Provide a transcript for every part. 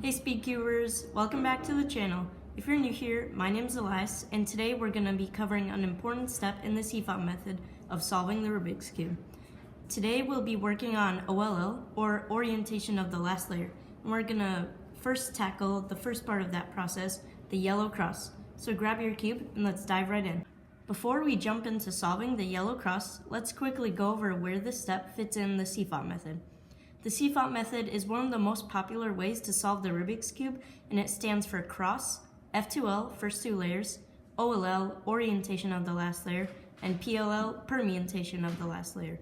Hey SpeedCubers, welcome back to the channel. If you're new here, my name is Elias, and today we're going to be covering an important step in the CFOP method of solving the Rubik's Cube. Today we'll be working on OLL, or orientation of the last layer, and we're going to first tackle the first part of that process, the yellow cross. So grab your cube and let's dive right in. Before we jump into solving the yellow cross, let's quickly go over where this step fits in the CFOP method. The CFOP method is one of the most popular ways to solve the Rubik's Cube, and it stands for cross, F2L, first two layers, OLL, orientation of the last layer, and PLL, permutation of the last layer.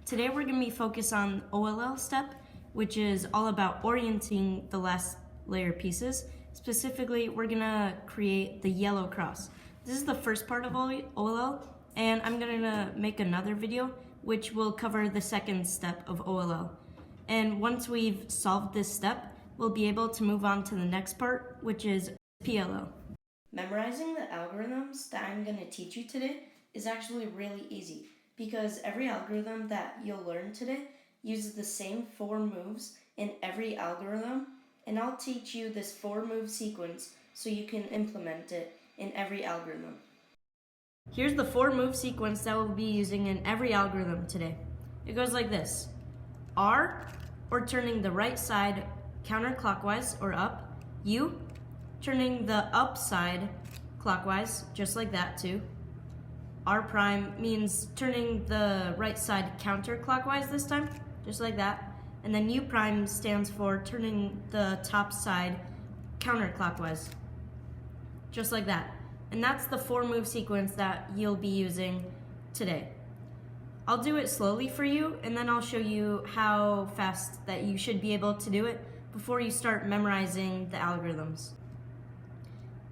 Today we're going to be focused on OLL step, which is all about orienting the last layer pieces. Specifically, we're going to create the yellow cross. This is the first part of OLL, and I'm going to make another video which will cover the second step of OLL. And once we've solved this step, we'll be able to move on to the next part, which is PLL. Memorizing the algorithms that I'm going to teach you today is actually really easy because every algorithm that you'll learn today uses the same 4 moves in every algorithm, and I'll teach you this 4-move sequence so you can implement it in every algorithm. Here's the 4-move sequence that we'll be using in every algorithm today. It goes like this. R, or turning the right side counterclockwise or up. U, turning the up side clockwise, just like that too. R prime means turning the right side counterclockwise this time, just like that. And then U prime stands for turning the top side counterclockwise, just like that. And that's the 4-move sequence that you'll be using today. I'll do it slowly for you, and then I'll show you how fast that you should be able to do it before you start memorizing the algorithms.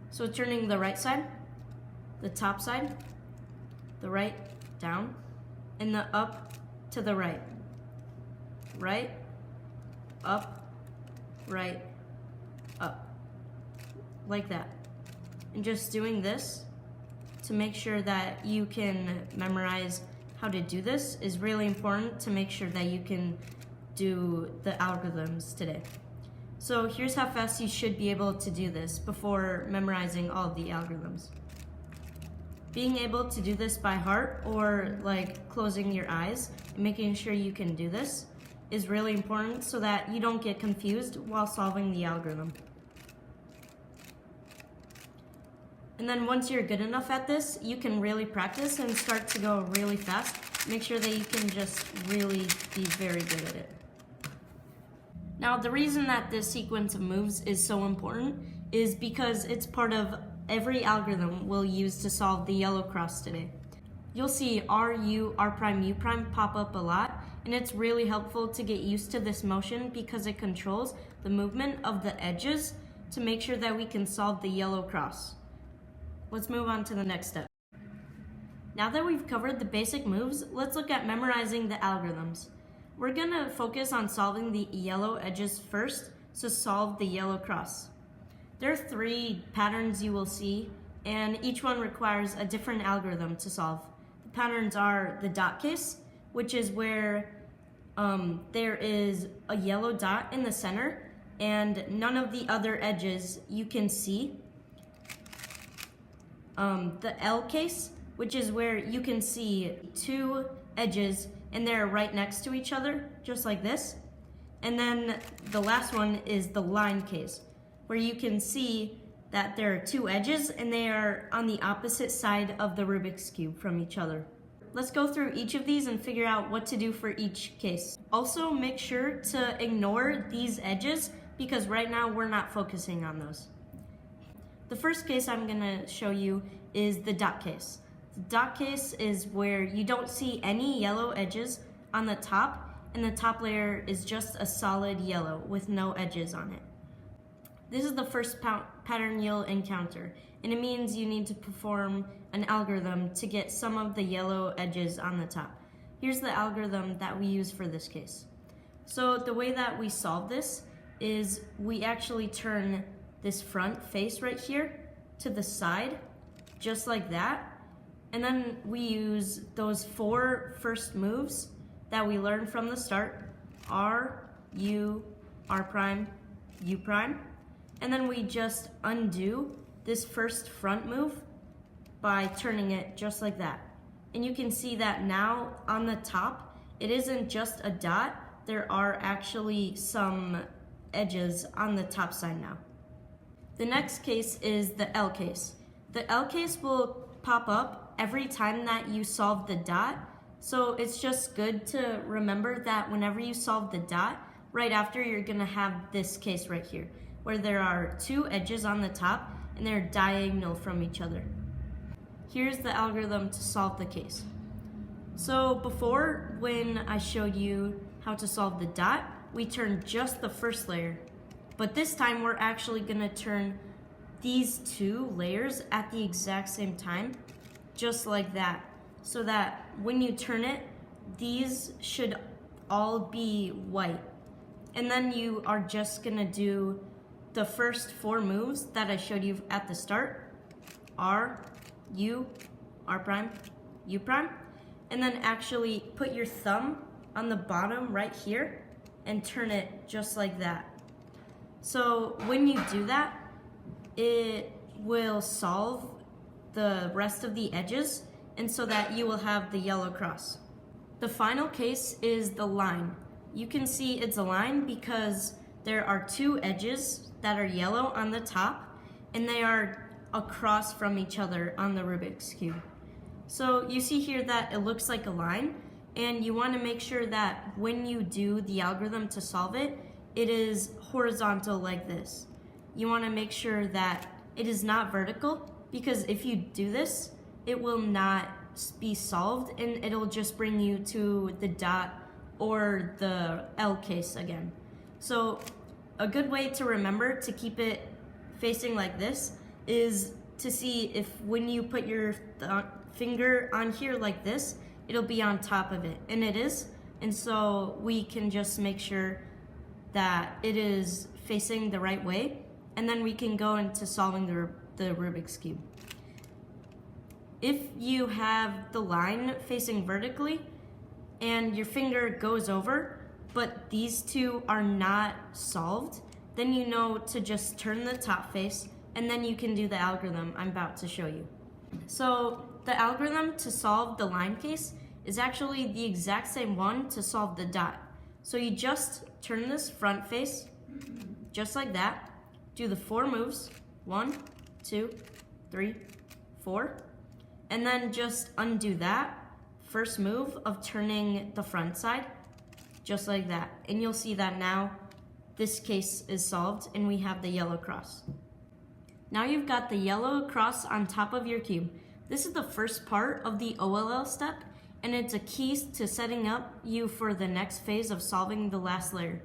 So turning the right side, the top side, the right down, and the up to the right. Right, up, right, up. Like that. And just doing this to make sure that you can memorize how to do this is really important to make sure that you can do the algorithms today. So here's how fast you should be able to do this before memorizing all of the algorithms. Being able to do this by heart or like closing your eyes and making sure you can do this is really important so that you don't get confused while solving the algorithm. And then once you're good enough at this, you can really practice and start to go really fast. Make sure that you can just really be very good at it. Now, the reason that this sequence of moves is so important is because it's part of every algorithm we'll use to solve the yellow cross today. You'll see R, U, R prime, U prime pop up a lot, and it's really helpful to get used to this motion because it controls the movement of the edges to make sure that we can solve the yellow cross. Let's move on to the next step. Now that we've covered the basic moves, let's look at memorizing the algorithms. We're going to focus on solving the yellow edges first, so solve the yellow cross. There are 3 patterns you will see, and each one requires a different algorithm to solve. The patterns are the dot case, which is where there is a yellow dot in the center, and none of the other edges you can see. The L case, which is where you can see 2 edges and they're right next to each other, just like this. And then the last one is the line case, where you can see that there are 2 edges and they are on the opposite side of the Rubik's Cube from each other. Let's go through each of these and figure out what to do for each case. Also, make sure to ignore these edges because right now we're not focusing on those. The first case I'm going to show you is the dot case. The dot case is where you don't see any yellow edges on the top, and the top layer is just a solid yellow with no edges on it. This is the first pattern you'll encounter, and it means you need to perform an algorithm to get some of the yellow edges on the top. Here's the algorithm that we use for this case. So the way that we solve this is we actually turn this front face right here to the side, just like that. And then we use those 4 first moves that we learned from the start, R, U, R prime, U prime, and then we just undo this first front move by turning it just like that. And you can see that now on the top, it isn't just a dot, there are actually some edges on the top side now. The next case is the L case. The L case will pop up every time that you solve the dot, so it's just good to remember that whenever you solve the dot, right after you're gonna have this case right here, where there are two edges on the top and they're diagonal from each other. Here's the algorithm to solve the case. So before, when I showed you how to solve the dot, we turned just the first layer. But this time we're actually gonna turn these two layers at the exact same time, just like that. So that when you turn it, these should all be white. And then you are just gonna do the first four moves that I showed you at the start. R, U, R prime, U prime. And then actually put your thumb on the bottom right here and turn it just like that. So when you do that, it will solve the rest of the edges, and so that you will have the yellow cross. The final case is the line. You can see it's a line because there are two edges that are yellow on the top, and they are across from each other on the Rubik's Cube. So you see here that it looks like a line, and you want to make sure that when you do the algorithm to solve it, it is horizontal like this. You want to make sure that it is not vertical, because if you do this, it will not be solved and it'll just bring you to the dot or the L case again. So a good way to remember to keep it facing like this is to see if when you put your finger on here like this, it'll be on top of it, and it is. And so we can just make sure that it is facing the right way, and then we can go into solving the Rubik's Cube. If you have the line facing vertically and your finger goes over, but these two are not solved, then you know to just turn the top face, and then you can do the algorithm I'm about to show you. So the algorithm to solve the line case is actually the exact same one to solve the dot. So you just turn this front face, just like that, do the four moves, 1, 2, 3, 4, and then just undo that first move of turning the front side, just like that. And you'll see that now this case is solved and we have the yellow cross. Now you've got the yellow cross on top of your cube. This is the first part of the OLL step, and it's a key to setting up you for the next phase of solving the last layer.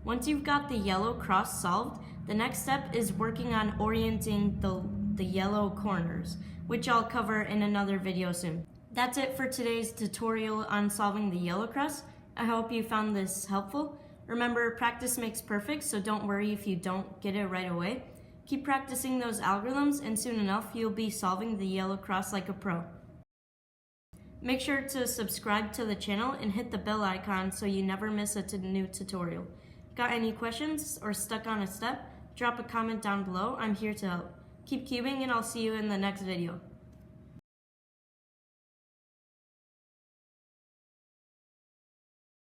Once you've got the yellow cross solved, the next step is working on orienting the yellow corners, which I'll cover in another video soon. That's it for today's tutorial on solving the yellow cross. I hope you found this helpful. Remember, practice makes perfect, so don't worry if you don't get it right away. Keep practicing those algorithms, and soon enough you'll be solving the yellow cross like a pro. Make sure to subscribe to the channel and hit the bell icon so you never miss a new tutorial. Got any questions or stuck on a step? Drop a comment down below. I'm here to help. Keep cubing, and I'll see you in the next video.